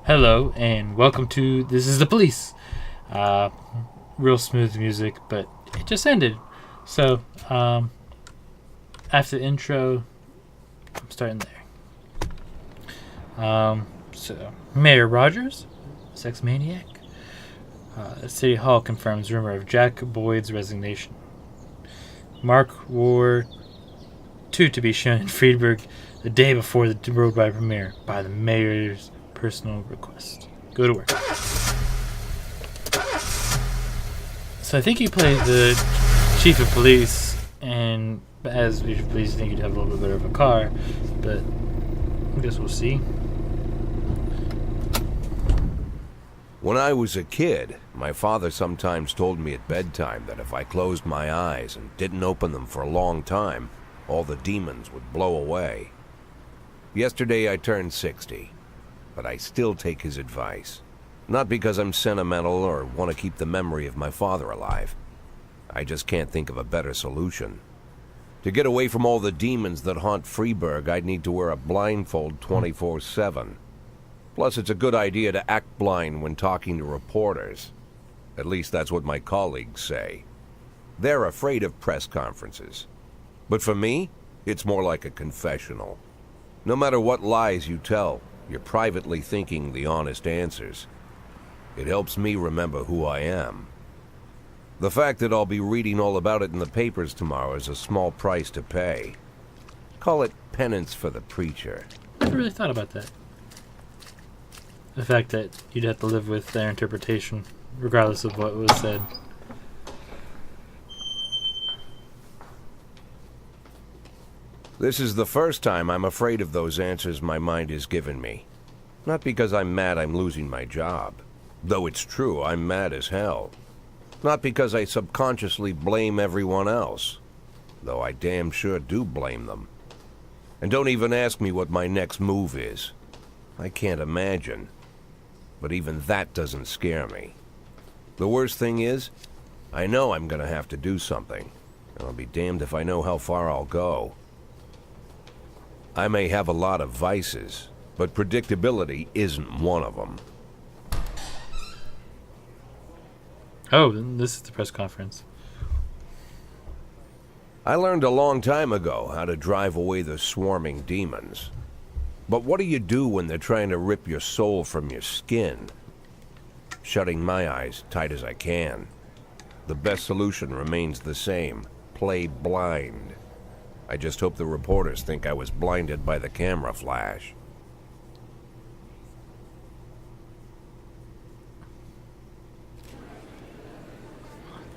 Hello and welcome to This is the Police. Uh, Real smooth music, but it just ended. So, after the intro, I'm starting there. Mayor Rogers, sex maniac. City Hall confirms rumor of Jack Boyd's resignation. Mark War 2 to be shown in Friedberg the day before the worldwide premiere by the mayor's personal request. Go to work. So I think you played the chief of police, and as chief of police, I think you'd have a little bit better of a car, but I guess we'll see. When I was a kid, my father sometimes told me at bedtime that if I closed my eyes and didn't open them for a long time, all the demons would blow away. Yesterday I turned 60, but I still take his advice. Not because I'm sentimental or want to keep the memory of my father alive. I just can't think of a better solution. To get away from all the demons that haunt Freeburg, I'd need to wear a blindfold 24/7. Plus, it's a good idea to act blind when talking to reporters. At least that's what my colleagues say. They're afraid of press conferences. But for me, it's more like a confessional. No matter what lies you tell, you're privately thinking the honest answers. It helps me remember who I am. The fact that I'll be reading all about it in the papers tomorrow is a small price to pay. Call it penance for the preacher. I never really thought about that. The fact that you'd have to live with their interpretation, regardless of what was said. This is the first time I'm afraid of those answers my mind has given me. Not because I'm mad I'm losing my job. Though it's true, I'm mad as hell. Not because I subconsciously blame everyone else. Though I damn sure do blame them. And don't even ask me what my next move is. I can't imagine. But even that doesn't scare me. The worst thing is, I know I'm gonna have to do something. And I'll be damned if I know how far I'll go. I may have a lot of vices, but predictability isn't one of them. Oh, this is the press conference. I learned a long time ago how to drive away the swarming demons. But what do you do when they're trying to rip your soul from your skin? Shutting my eyes tight as I can. The best solution remains the same. Play blind. I just hope the reporters think I was blinded by the camera flash.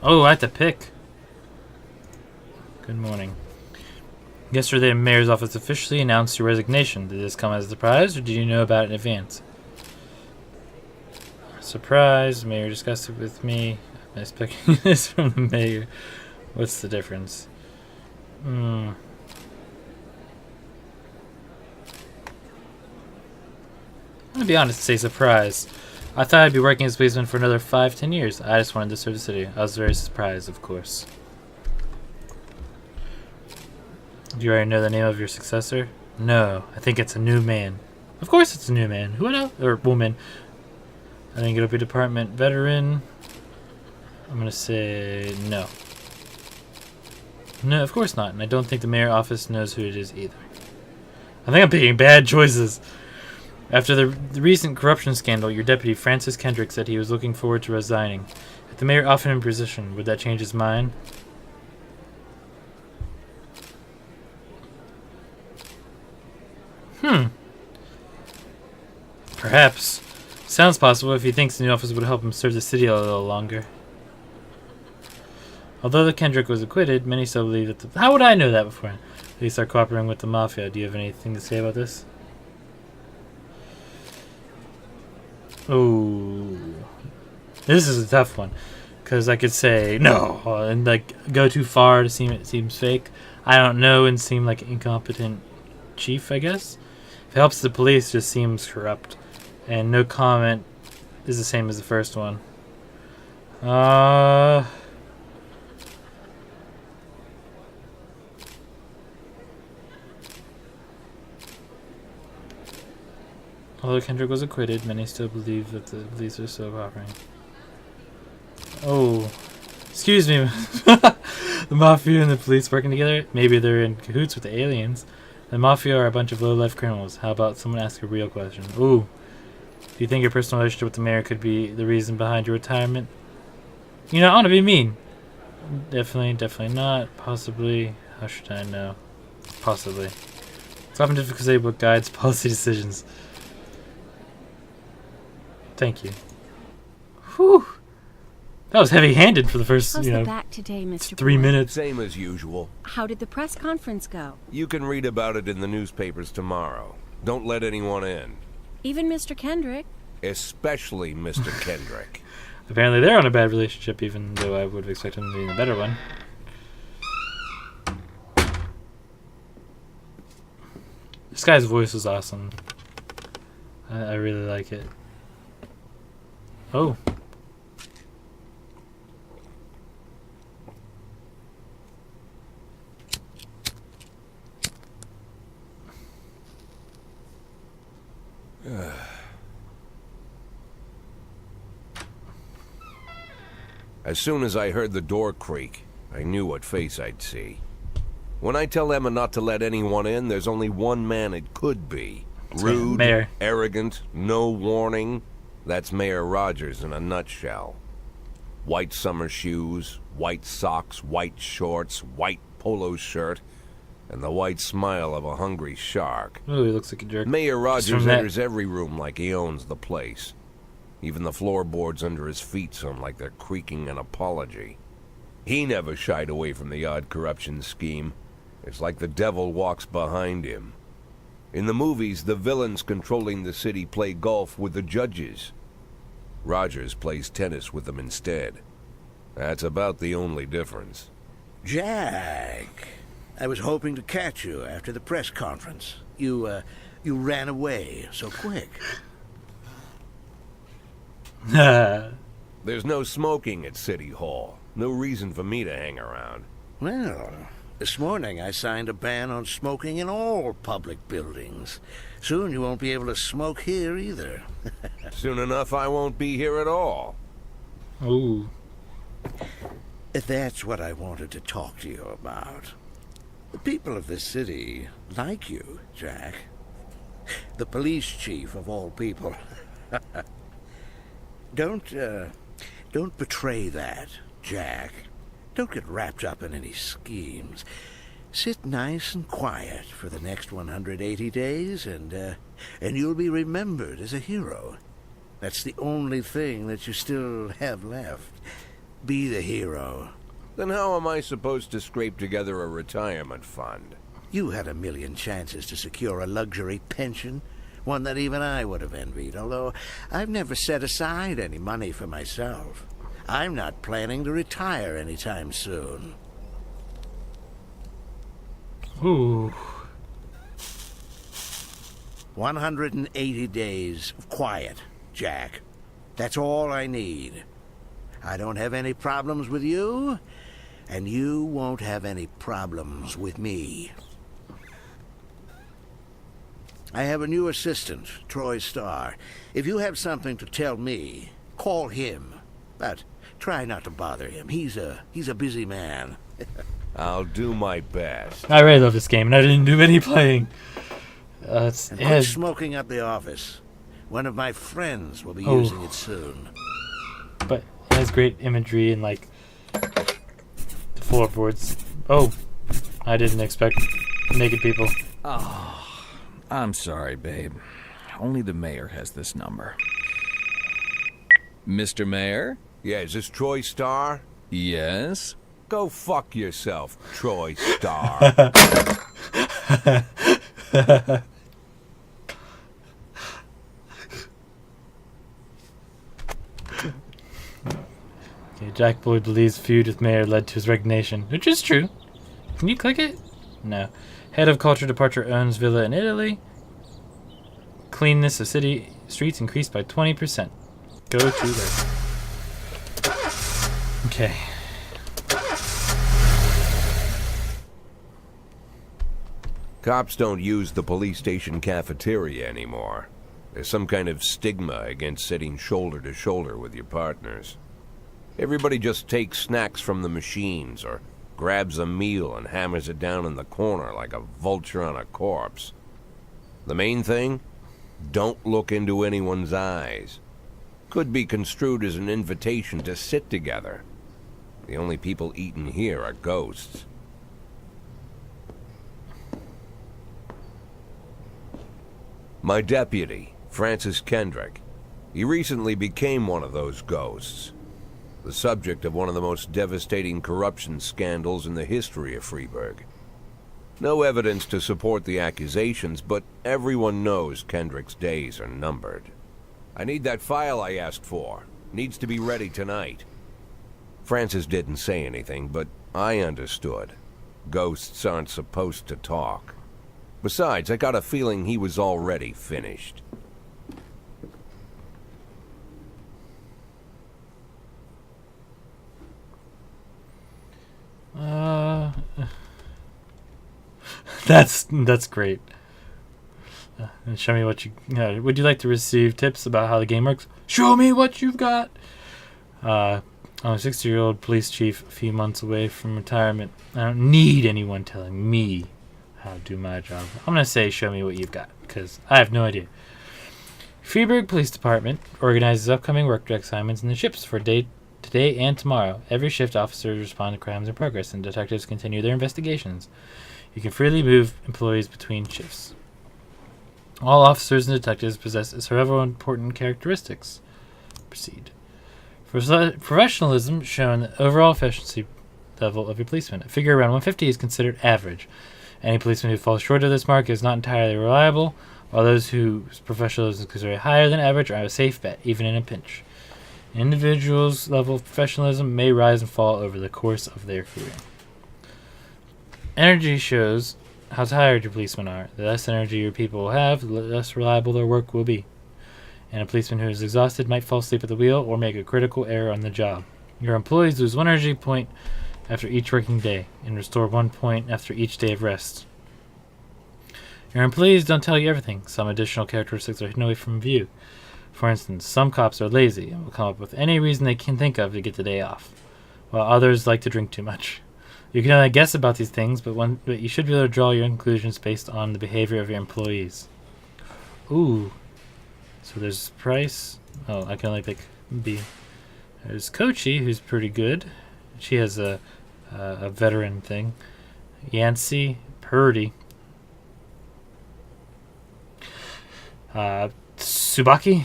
Oh, I have to pick. Good morning. Yesterday, the mayor's office officially announced your resignation. Did this come as a surprise, or did you know about it in advance? Surprise. The mayor discussed it with me. I'm expecting this from the mayor. What's the difference? I'm gonna be honest and say surprise. I thought I'd be working as a policeman for another 5-10 years. I just wanted to serve the city. I was very surprised, of course. Do you already know the name of your successor? No, I think it's a new man. Of course it's a new man. Who else? Or woman. I think it'll be department veteran. I'm gonna say no. No, of course not. And I don't think the mayor office knows who it is either. I think I'm picking bad choices. After the recent corruption scandal, your deputy, Francis Kendrick, said he was looking forward to resigning. If the mayor offered him a position, would that change his mind? Perhaps. Sounds possible if he thinks the new office would help him serve the city a little longer. Although the Kendrick was acquitted, many still believe that the... How would I know that before? They start cooperating with the mafia. Do you have anything to say about this? Oh, this is a tough one, because I could say no and like go too far to seem it seems fake. I don't know and seem like an incompetent chief. I guess if it helps the police, just seems corrupt. And no comment is the same as the first one. Although Kendrick was acquitted, many still believe that the police are still cooperating. Oh. Excuse me. The Mafia and the police working together? Maybe they're in cahoots with the aliens. The Mafia are a bunch of low-life criminals. How about someone ask a real question? Ooh. Do you think your personal relationship with the mayor could be the reason behind your retirement? You know, I want to be mean. Definitely not. Possibly. How should I know? Possibly. It's often difficult to say what guides policy decisions. Thank you. Whew. That was heavy-handed for the first, How's the back today, Mr. 3 Boyd? minutes. Same as usual. How did the press conference go? You can read about it in the newspapers tomorrow. Don't let anyone in. Even Mr. Kendrick? Especially Mr. Kendrick. Apparently they're on a bad relationship, even though I would have expected them to be in a better one. This guy's voice is awesome. I really like it. Oh. As soon as I heard the door creak, I knew what face I'd see. When I tell Emma not to let anyone in, there's only one man it could be. Rude, Mayor. arrogant, no warning. That's Mayor Rogers in a nutshell. White summer shoes, white socks, white shorts, white polo shirt, and the white smile of a hungry shark. Oh, he looks like a jerk. Mayor From Rogers that- enters every room like he owns the place. Even the floorboards under his feet sound like they're creaking an apology. He never shied away from the odd corruption scheme. It's like the devil walks behind him. In the movies, the villains controlling the city play golf with the judges. Rogers plays tennis with them instead. That's about the only difference. Jack, I was hoping to catch you after the press conference. You ran away so quick. There's no smoking at City Hall. No reason for me to hang around. Well, this morning I signed a ban on smoking in all public buildings. Soon you won't be able to smoke here either. Soon enough, I won't be here at all. Ooh. That's what I wanted to talk to you about. The people of this city like you, Jack. The police chief of all people. Don't betray that, Jack. Don't get wrapped up in any schemes. Sit nice and quiet for the next 180 days, and you'll be remembered as a hero. That's the only thing that you still have left. Be the hero. Then how am I supposed to scrape together a retirement fund? You had a million chances to secure a luxury pension, one that even I would have envied, although I've never set aside any money for myself. I'm not planning to retire anytime soon. Ooh. 180 days of quiet, Jack. That's all I need. I don't have any problems with you, and you won't have any problems with me. I have a new assistant, Troy Starr. If you have something to tell me, call him. But try not to bother him. He's a busy man. I'll do my best. I really love this game, and I didn't do any playing. And It quit has, smoking up the office. One of my friends will be using it soon. but it has great imagery and like the floorboards. Oh, I didn't expect naked people. I'm sorry, babe. Only the mayor has this number. Mr. Mayor? Yeah, is this Troy Starr? Yes? Go fuck yourself, Troy Starr. Okay, Jack Boyd believes feud with mayor led to his resignation, which is true. Can you click it? No. Head of culture departure owns villa in Italy. Cleanness of city streets increased by 20%. Go to there. Okay. Cops don't use the police station cafeteria anymore. There's some kind of stigma against sitting shoulder to shoulder with your partners. Everybody just takes snacks from the machines or grabs a meal and hammers it down in the corner like a vulture on a corpse. The main thing? Don't look into anyone's eyes. Could be construed as an invitation to sit together. The only people eating here are ghosts. My deputy, Francis Kendrick. He recently became one of those ghosts. The subject of one of the most devastating corruption scandals in the history of Freeburg. No evidence to support the accusations, but everyone knows Kendrick's days are numbered. I need that file I asked for. Needs to be ready tonight. Francis didn't say anything, but I understood. Ghosts aren't supposed to talk. Besides, I got a feeling he was already finished. That's great. And show me what you... would you like to receive tips about how the game works? Show me what you've got! I'm a 60-year-old police chief a few months away from retirement. I don't need anyone telling me how to do my job. I'm going to say show me what you've got, because I have no idea. Freeburg Police Department organizes upcoming work assignments in the shifts for today and tomorrow. Every shift, officers respond to crimes in progress, and detectives continue their investigations. You can freely move employees between shifts. All officers and detectives possess several important characteristics. Proceed. Professionalism shown the overall efficiency level of your policeman. A figure around 150 is considered average. Any policeman who falls short of this mark is not entirely reliable, while those whose professionalism is considered higher than average are a safe bet, even in a pinch. An individual's level of professionalism may rise and fall over the course of their career. Energy shows how tired your policemen are. The less energy your people will have, the less reliable their work will be. And a policeman who is exhausted might fall asleep at the wheel or make a critical error on the job. Your employees lose 1 energy point after each working day and restore 1 point after each day of rest. Your employees don't tell you everything. Some additional characteristics are hidden away from view. For instance, some cops are lazy and will come up with any reason they can think of to get the day off, while others like to drink too much. You can only guess about these things, but you should be able to draw your conclusions based on the behavior of your employees. Ooh. So there's Price. Oh, I can only pick B. There's Kochi, who's pretty good. She has a veteran thing. Yancey, Purdy. Tsubaki,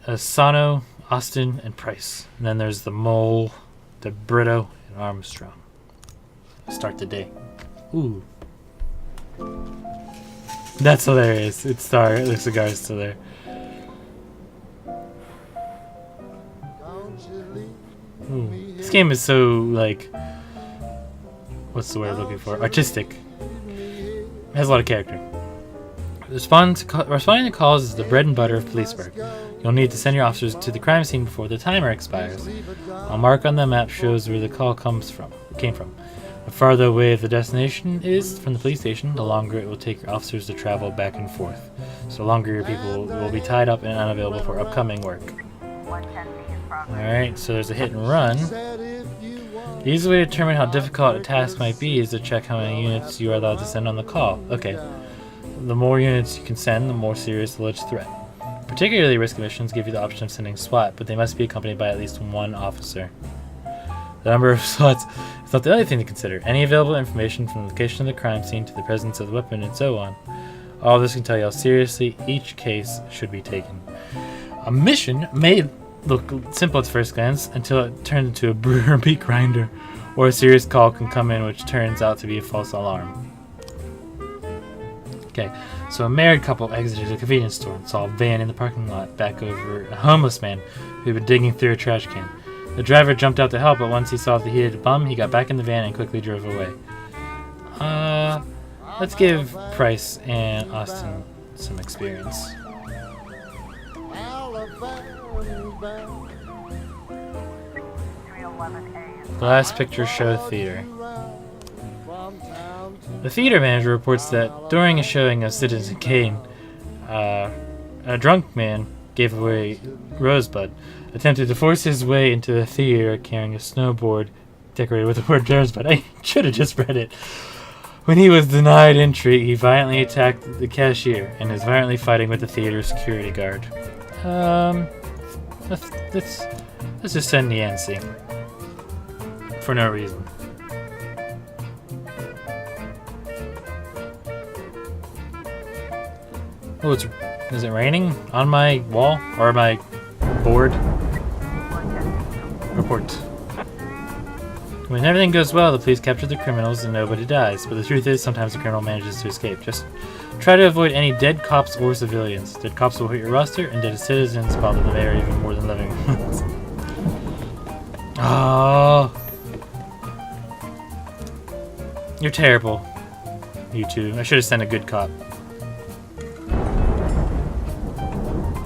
Asano, Austin, and Price. And then there's the Mole, the Brito, and Armstrong. Start the day. Ooh. That's hilarious. The cigar's still there. Ooh. This game is so, like, what's the word I'm looking for? Artistic. It has a lot of character. Responding to calls is the bread and butter of Policeburg. You'll need to send your officers to the crime scene before the timer expires. A mark on the map shows where the call came from. The farther away the destination is from the police station, the longer it will take your officers to travel back and forth. So the longer your people will be tied up and unavailable for upcoming work. Alright, so there's a hit and run. The easy way to determine how difficult a task might be is to check how many units you are allowed to send on the call. Okay. The more units you can send, the more serious the alleged threat. Particularly risky missions give you the option of sending SWAT, but they must be accompanied by at least 1 officer. The number of slots is not the only thing to consider. Any available information from the location of the crime scene to the presence of the weapon and so on. All of this can tell you how seriously each case should be taken. A mission may look simple at first glance until it turns into a brewer beat grinder, or a serious call can come in which turns out to be a false alarm. Okay, so a married couple exited a convenience store and saw a van in the parking lot back over a homeless man who had been digging through a trash can. The driver jumped out to help, but once he saw the heated bum, he got back in the van and quickly drove away. Let's give Price and Austin some experience. The Last Picture Show Theater. The theater manager reports that during a showing of Citizen Kane, a drunk man gave away Rosebud, attempted to force his way into the theater carrying a snowboard decorated with the word Rosebud. I should have just read it. When he was denied entry, he violently attacked the cashier and is violently fighting with the theater security guard. Let's just send Yancy. For no reason. Oh, is it raining on my wall or my board? Report. When everything goes well, the police capture the criminals and nobody dies. But the truth is, sometimes the criminal manages to escape. Just try to avoid any dead cops or civilians. Dead cops will hit your roster, and dead citizens bother the mayor even more than living ones. Oh, you're terrible, you two. I should have sent a good cop.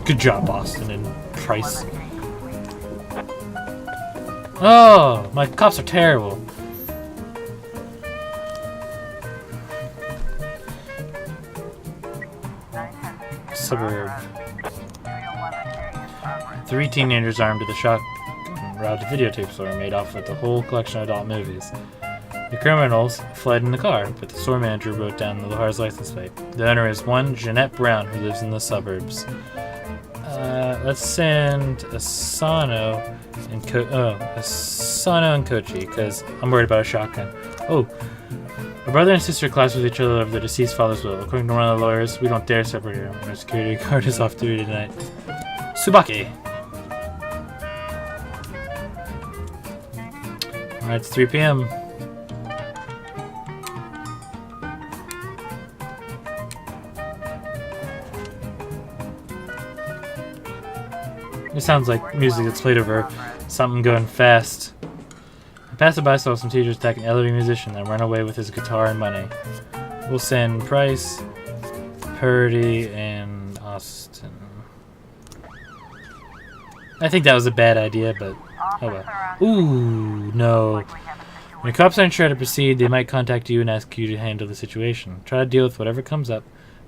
Good job, Boston and Price. Oh, my cops are terrible. Suburb. 3 teenagers armed with a shotgun robbed a videotape store made off with a whole collection of adult movies. The criminals fled in the car, but the store manager wrote down the car's license plate. The owner is one Jeanette Brown, who lives in the suburbs. Let's send Asano and Kochi, because I'm worried about a shotgun. Oh, a brother and sister clashed with each other over their deceased father's will. According to one of the lawyers, we don't dare separate them. Our security guard is off duty tonight. Tsubaki! Alright, it's 3 p.m. It sounds like music that's played over something going fast. A passerby saw some teachers attack an elderly musician and run away with his guitar and money. We'll send Price, Purdy, and Austin. I think that was a bad idea, but oh well. Ooh, no. When the cops aren't sure how to proceed, they might contact you and ask you to handle the situation. Try to deal with whatever comes up,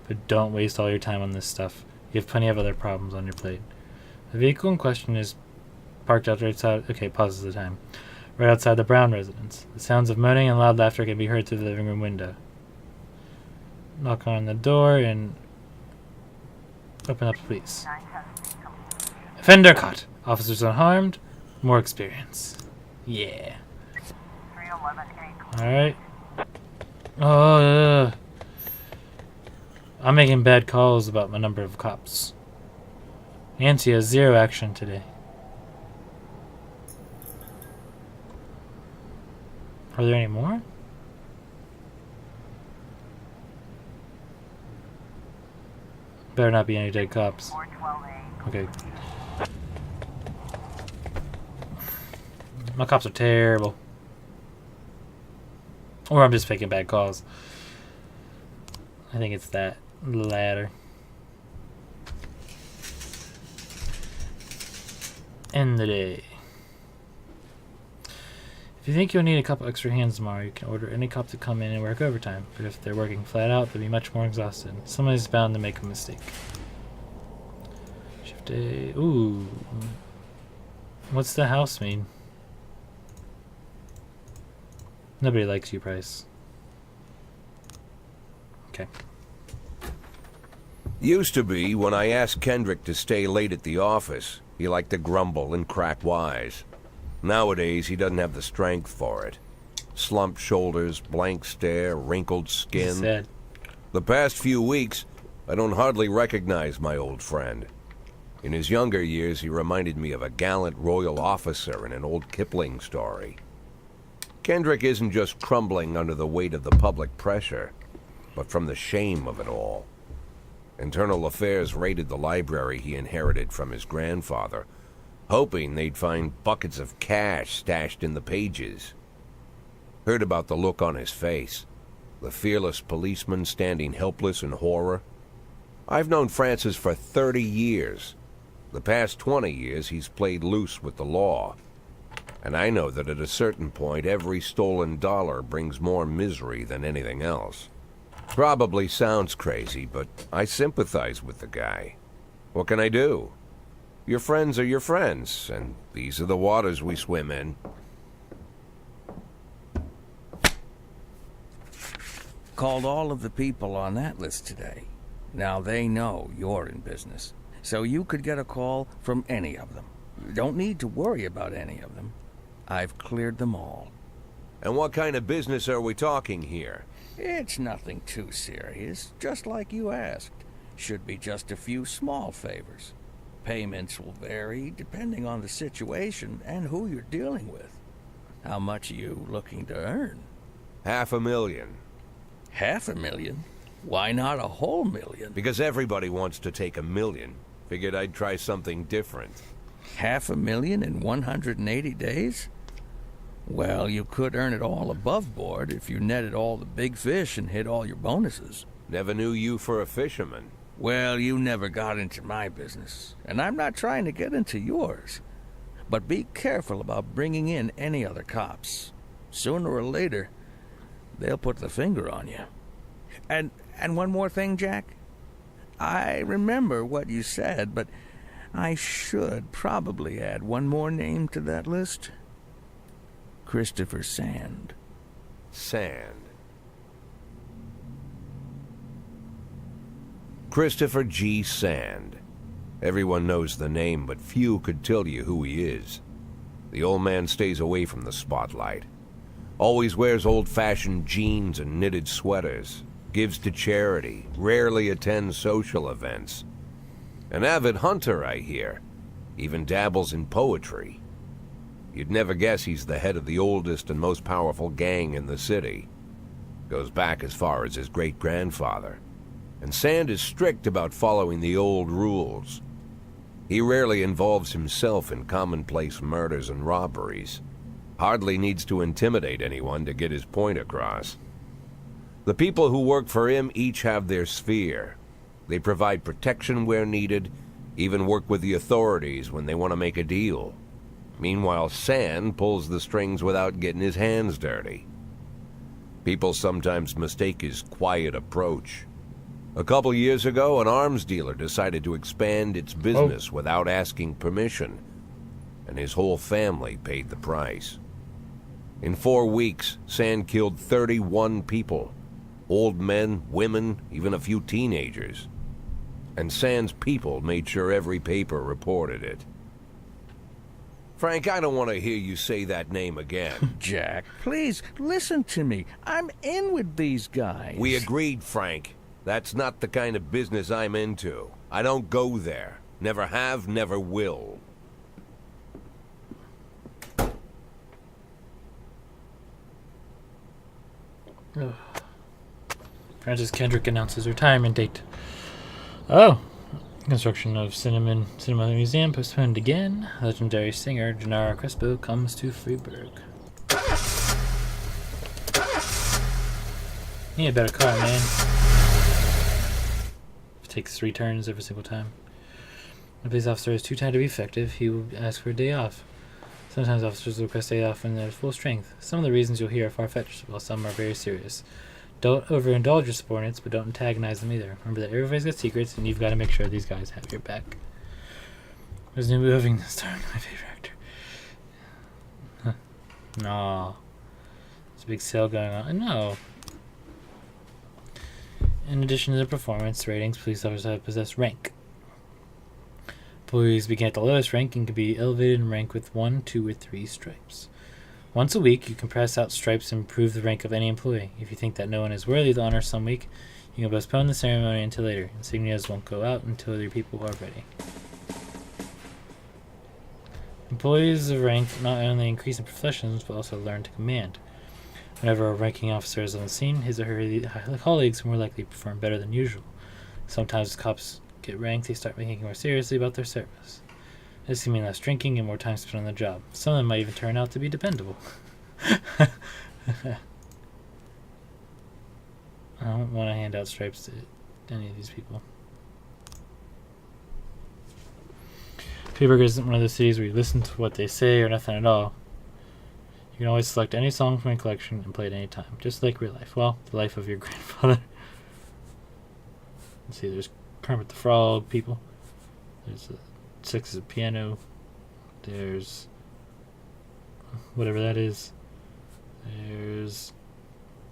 but don't waste all your time on this stuff. You have plenty of other problems on your plate. The vehicle in question is parked outside. Okay, pauses the time. Right outside the Brown residence. The sounds of moaning and loud laughter can be heard through the living room window. Knock on the door and open up, please. Offender caught. Officers unharmed. More experience. Yeah. Alright. Oh, I'm making bad calls about my number of cops. Nancy has 0 action today. Are there any more? Better not be any dead cops. Okay. My cops are terrible. Or I'm just making bad calls. I think it's that latter. End the day. If you think you'll need a couple extra hands tomorrow, you can order any cop to come in and work overtime. But if they're working flat out, they'll be much more exhausted. Somebody's bound to make a mistake. Shift day. Ooh. What's the house mean? Nobody likes you, Price. Okay. Used to be when I asked Kendrick to stay late at the office, he liked to grumble and crack wise. Nowadays, he doesn't have the strength for it. Slumped shoulders, blank stare, wrinkled skin. Sad. The past few weeks, I don't hardly recognize my old friend. In his younger years, he reminded me of a gallant royal officer in an old Kipling story. Kendrick isn't just crumbling under the weight of the public pressure, but from the shame of it all. Internal Affairs raided the library he inherited from his grandfather, hoping they'd find buckets of cash stashed in the pages. Heard about the look on his face, the fearless policeman standing helpless in horror. I've known Francis for 30 years. The past 20 years he's played loose with the law. And I know that at a certain point every stolen dollar brings more misery than anything else. Probably sounds crazy, but I sympathize with the guy. What can I do? Your friends are your friends, and these are the waters we swim in. Called all of the people on that list today. Now they know you're in business, so you could get a call from any of them. You don't need to worry about any of them. I've cleared them all. And what kind of business are we talking here? It's nothing too serious, just like you asked. Should be just a few small favors. Payments will vary depending on the situation and who you're dealing with. How much are you looking to earn? $500,000. $500,000? Why not a whole million? Because everybody wants to take $1 million. Figured I'd try something different. $500,000 in 180 days? Well, you could earn it all above board if you netted all the big fish and hit all your bonuses. Never knew you for a fisherman. Well, you never got into my business, and I'm not trying to get into yours. But be careful about bringing in any other cops. Sooner or later, they'll put the finger on you. And one more thing, Jack. I remember what you said, but I should probably add one more name to that list. Christopher Sand. Sand. Christopher G. Sand. Everyone knows the name, but few could tell you who he is. The old man stays away from the spotlight. Always wears old-fashioned jeans and knitted sweaters. Gives to charity. Rarely attends social events. An avid hunter, I hear. Even dabbles in poetry. You'd never guess he's the head of the oldest and most powerful gang in the city. Goes back as far as his great-grandfather. And Sand is strict about following the old rules. He rarely involves himself in commonplace murders and robberies. Hardly needs to intimidate anyone to get his point across. The people who work for him each have their sphere. They provide protection where needed, even work with the authorities when they want to make a deal. Meanwhile, Sand pulls the strings without getting his hands dirty. People sometimes mistake his quiet approach. A couple years ago, an arms dealer decided to expand its business without asking permission, and his whole family paid the price. In 4 weeks, Sand killed 31 people. Old men, women, even a few teenagers. And Sand's people made sure every paper reported it. Frank, I don't want to hear you say that name again. Jack, please, listen to me. I'm in with these guys. We agreed, Frank. That's not the kind of business I'm into. I don't go there. Never have, never will. Francis Kendrick announces retirement date. Oh, construction of Cinema Museum postponed again. Legendary singer Gennaro Crespo comes to Freeburg. Need a better car, man. It takes 3 turns every single time. When a police officer is too tired to be effective, he will ask for a day off. Sometimes officers request a day off when they're at full strength. Some of the reasons you'll hear are far-fetched, while some are very serious. Don't overindulge your subordinates, but don't antagonize them either. Remember that everybody's got secrets, and you've got to make sure these guys have your back. There's a new movie starring my favorite actor. Huh. No. There's a big sale going on. No. In addition to the performance ratings, police officers have possessed rank. Employees begin at the lowest rank and can be elevated in rank with 1, 2, or 3 stripes. Once a week, you can pass out stripes and improve the rank of any employee. If you think that no one is worthy of the honor some week, you can postpone the ceremony until later. Insignias won't go out until your people are ready. Employees of rank not only increase in professions, but also learn to command. Whenever a ranking officer is on the scene, his or her colleagues are more likely to perform better than usual. Sometimes as cops get ranked, they start thinking more seriously about their service. This can mean less drinking and more time spent on the job. Some of them might even turn out to be dependable. I don't want to hand out stripes to any of these people. Freeburg isn't one of those cities where you listen to what they say or nothing at all. You can always select any song from a collection and play it any time, just like real life. Well, the life of your grandfather. Let's see, there's Kermit the Frog people. There's a 6 is a piano. There's whatever that is. There's,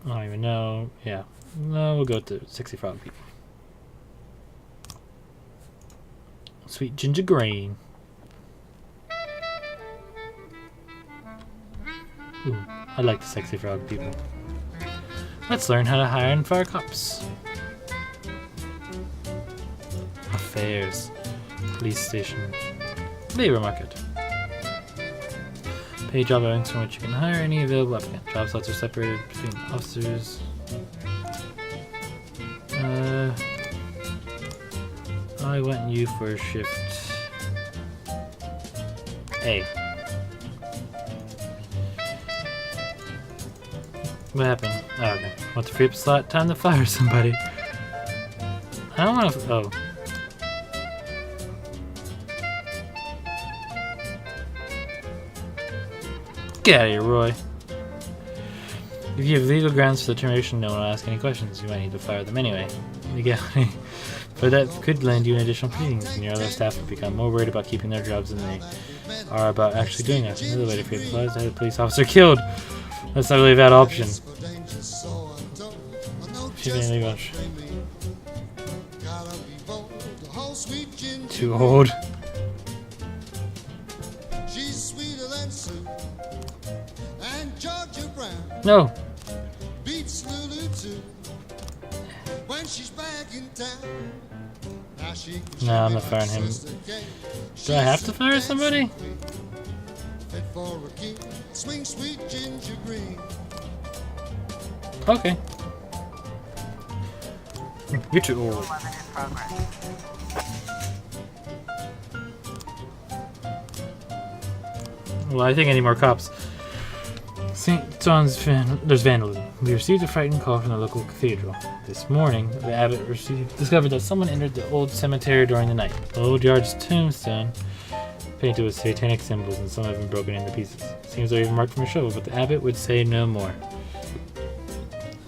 I don't even know. Yeah, no, we'll go with the 60 frog people. Sweet ginger grain. Ooh, I like the sexy frog people. Let's learn how to hire and fire cops. Affairs. Police station. Labor market. Pay job openings from which you can hire any available applicant. Job slots are separated between officers. I want you for shift A. What happened? Oh, okay. Want to free up a slot? Time to fire somebody. I don't want to. Oh. Get out of here, Roy. If you have legal grounds for the termination, no one will ask any questions. You might need to fire them anyway. Legality. But that could land you in additional proceedings, and your other staff will become more worried about keeping their jobs than they are about actually doing that. Another way to free up supplies, I had a police officer killed. That's not really a bad option. Too old. No. No, I'm not firing him. Do I have to fire somebody? Okay. You're too old. Well, I think I need more cops. St. John's there's vandalism. We received a frightening call from the local cathedral. This morning, the abbot discovered that someone entered the old cemetery during the night. The old yard's tombstone, painted with satanic symbols, and some have been broken into pieces. Seems they're even marked from a shovel, but the abbot would say no more.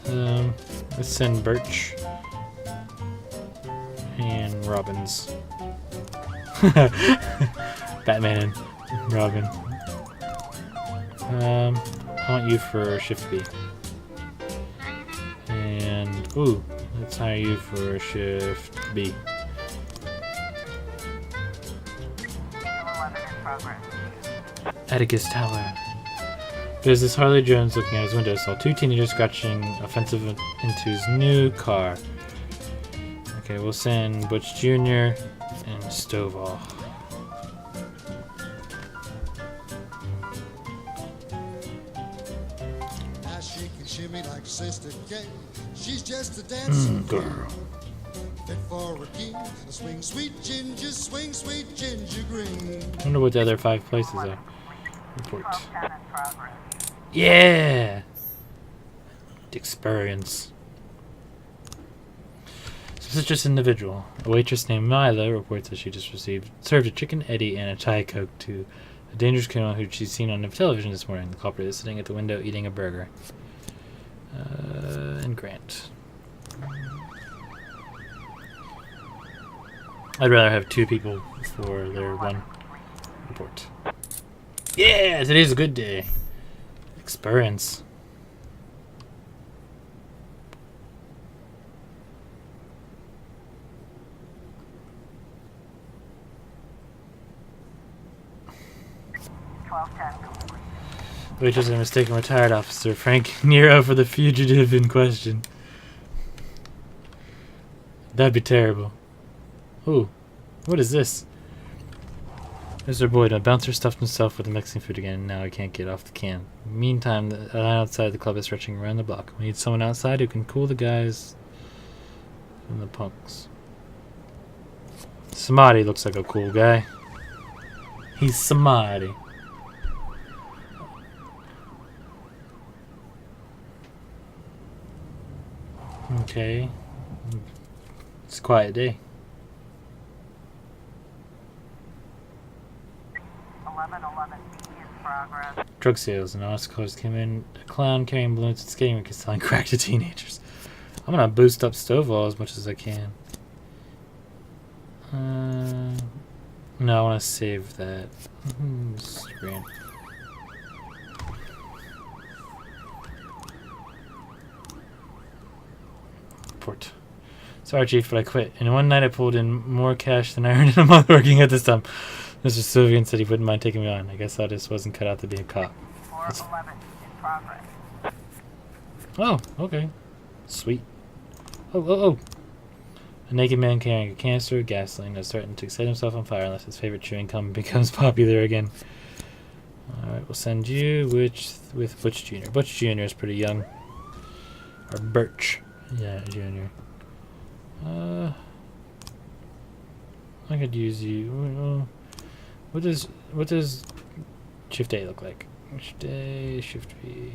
Let's send Birch and Robbins. Batman and Robin. I want you for shift B. And ooh, let's hire you for shift B. Atticus Tower. There's this Harley Jones looking out his window, saw two teenagers scratching offensive into his new car. Okay, we'll send Butch Jr. and Stovall. Now she can shimmy like Sister Kate. She's just a dancer. Girl. Fit for a king. Swing sweet ginger green. I wonder what the other 5 places are. Report. Yeah! Experience. Suspicious individual. A waitress named Mila reports that she just served a chicken eddy and a Thai Coke to a dangerous criminal who she's seen on television this morning. The culprit is sitting at the window eating a burger. And Grant. I'd rather have 2 people for their 1 report. Yeah, today's a good day. Experience. Waitress and mistaken retired officer Frank Nero for the fugitive in question. That'd be terrible. Ooh, what is this? Mr. Boyd, a bouncer stuffed himself with the Mexican food again, and now he can't get off the can. Meantime, the line outside the club is stretching around the block. We need someone outside who can cool the guys and the punks. Samadhi looks like a cool guy. He's Samadhi. Okay. It's a quiet day. Drug sales. An honest close came in. A clown carrying balloons and skating rink is selling crack to teenagers. I'm gonna boost up Stovall as much as I can. No, I want to save that. Screen. Port. Sorry, Chief, but I quit. In one night, I pulled in more cash than I earned in a month working at this time. Mr. Sylvian said he wouldn't mind taking me on. I guess I just wasn't cut out to be a cop. 411 in progress. Oh, okay. Sweet. Oh. A naked man carrying a canister of gasoline is starting to set himself on fire unless his favorite chewing gum becomes popular again. Alright, we'll send you with Butch Jr. Butch Jr. is pretty young. Or Birch. Yeah, Jr. I could use you. What does Shift A look like? Shift A, Shift B.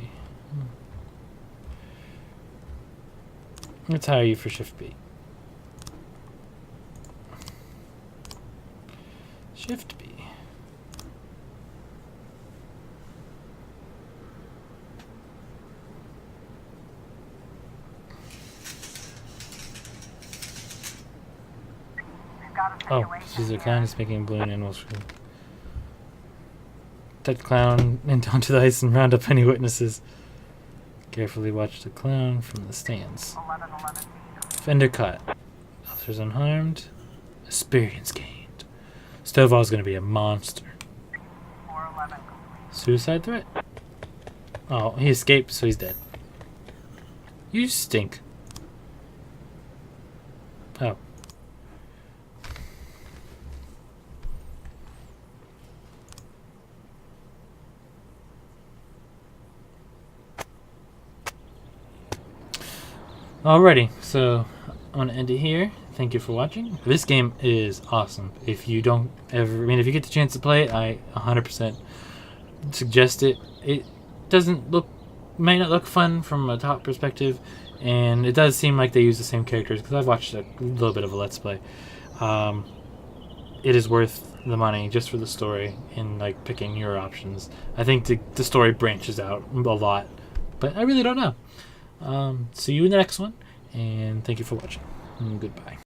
Let's hire you for Shift B. Shift B. Oh, she's a clown is making balloon animals. Take the clown and onto the ice and round up any witnesses. Carefully watch the clown from the stands. 1111. Fender cut. Officers unharmed. Experience gained. Stovall's gonna be a monster. 411. Suicide threat? Oh, he escaped, so he's dead. You stink. Oh. Alrighty, so I want to end it here. Thank you for watching. This game is awesome. If you don't ever, if you get the chance to play it, I 100% suggest it. It might not look fun from a top perspective, and it does seem like they use the same characters because I've watched a little bit of a Let's Play. It is worth the money just for the story and like picking your options. I think the story branches out a lot, but I really don't know. See you in the next one, and thank you for watching. Goodbye.